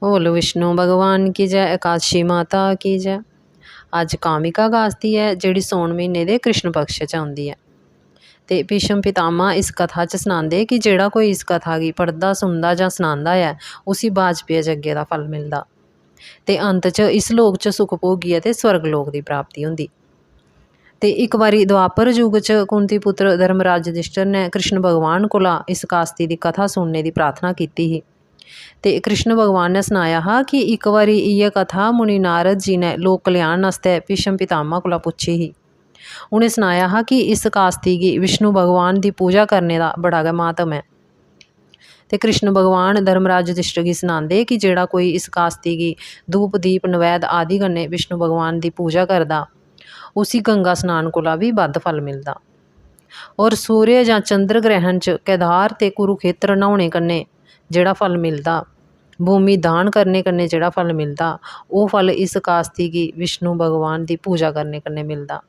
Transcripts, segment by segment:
बोलो विष्णु भगवान की जय, एकादशी माता की जय। अज कामिका गासती है जिहड़ी सौण महीने के कृष्ण पक्ष च आउंदी है। तो भीष्म पितामह इस कथा च सनांदे कि जिहड़ा कोई इस कथा की पढ़दा सुनदा जां सनांदा है उसी वाजपेय यज्ञ का फल मिलदा ते अंत च इस लोक च सुख भोगियै ते स्वर्ग लोक की प्राप्ति होंदी। ते एक बारी द्वापर युग च कुंती पुत्र धर्मराज युधिष्ठिर ने कृष्ण भगवान कोला इस कास्ती की कथा सुनने की प्रार्थना की ही। ते कृष्ण भगवान ने सनाया हा कि एक बारी इह कथा मुनि नारद जी ने लोक कल्याण वास्ते भीष्म पितामह कोला पुछी ही। उन्हें सनाया हा कि इस कास्ती की विष्णु भगवान की पूजा करने का बड़ा गै महात्म है। तो कृष्ण भगवान धर्मराज युधिष्ठिर गी सनांदे कि जेड़ा कोई इस कास्ती की धूप दीप नवैद आदि कन्नै विष्णु भगवान की पूजा करदा उसी गंगा स्नान कोला भी बद्ध फल मिलदा। और सूर्य जां चंद्र ग्रहण च केदार ते कुरुखेत्र नहाने कन्नै जेड़ा फल मिलदा, भूमि दान करने कन्नै जेड़ा फल मिलदा, वो फल इस कास्ती की विष्णु भगवान की पूजा करने कन्नै मिलदा।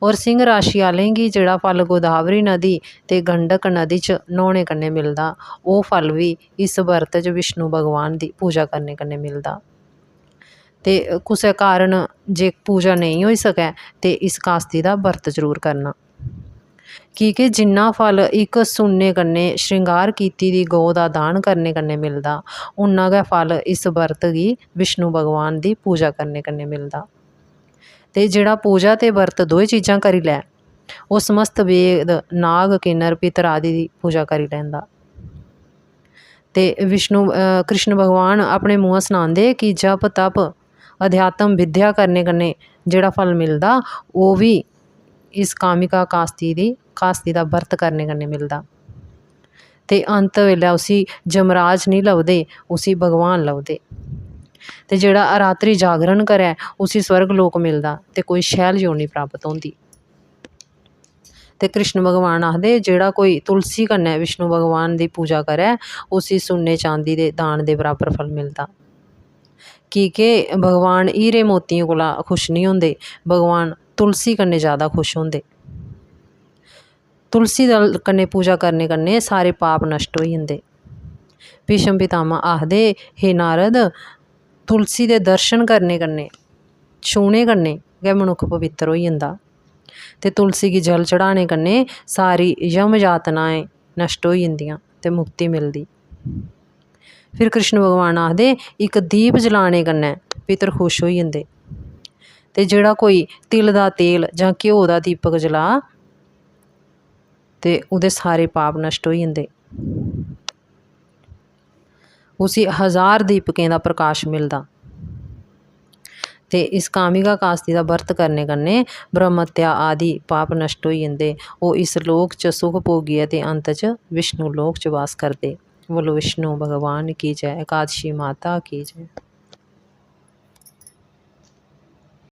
और सिंह राशि आह्लें गी जेड़ा फल गोदावरी नदी ते गंडक नदी च नहाने कन्नै मिलदा, वो फल भी इस बरत च विष्णु भगवान की पूजा करने कन्नै मिलदा। ते कुसै कारण जे पूजा नहीं होई सकै ते इस कास्ती का बरत जरूर करना, क्योंकि जिन्ना फल एक सुन्ने कन्नै श्रृंगार कीती दी गौ का दान करने कन्नै मिलदा उन्ना गै फल इस बरत गी विष्णु भगवान की पूजा करने कन्नै मिलदा। ते जेड़ा पूजा ते बरत दोए चीज़ां करी लै वो समस्त वेद नाग किन्नर पितर आदि की पूजा करी लैंदा। ते कृष्ण भगवान अपने मुँह सनांदे कि जप तप अध्यात्म विद्या करने कन्नै जेड़ा फल मिलदा वो भी इस कामिका कास्ती का बरत करने कन्नै मिलदा। ते अंत वेल्लै उसी जमराज नहीं लभदे, उसी भगवान लभदे। ते जेड़ा रात्रि जागरण करे उसी स्वर्ग लोक मिलदा ते कोई शैल योनि प्राप्त होंदी। ते कृष्ण भगवान आखदे जेड़ा कोई तुलसी कन्नै विष्णु भगवान की पूजा करे उसी सुन्ने चांदी के दान के बराबर फल मिलदा। क्योंकि भगवान हीरे मोतियें कोला खुश नहीं होंदे, भगवान तुलसी कन्नै ज़्यादा खुश होंदे। तुलसी दल कन्नै पूजा करने कन्नै सारे पाप नष्ट हो जंदे। भीष्म पितामह आखदे हे नारद, तुलसी दे दर्शन करने कन्नै छूने कन्नै गै मनुक्ख पवित्र हो जंदा। ते तुलसी गी जल चढ़ाने कन्नै सारी यम यातनाएं नष्ट हो जंदियां ते मुक्ति मिलदी। फिर कृष्ण भगवान आखदे एक दीप जलाने कन्नै पितर खुश होई जंदे। ते जेड़ा कोई तिल दा तेल जां घ्यो दा दीपक जला ते उहदे सारे पाप नष्ट हो जंदे। उसी 1000 दीपकें दा प्रकाश मिलदा। ते इस कामिका कास्ती का बरत करने कन्नै ब्रह्मत्या आदि पाप नष्ट हो जंदे। वो इस लोक च सुख भोगियै ते अंत च विष्णु लोक च वास करदे। बोलो विष्णु भगवान की जय, एकादशी माता की जय।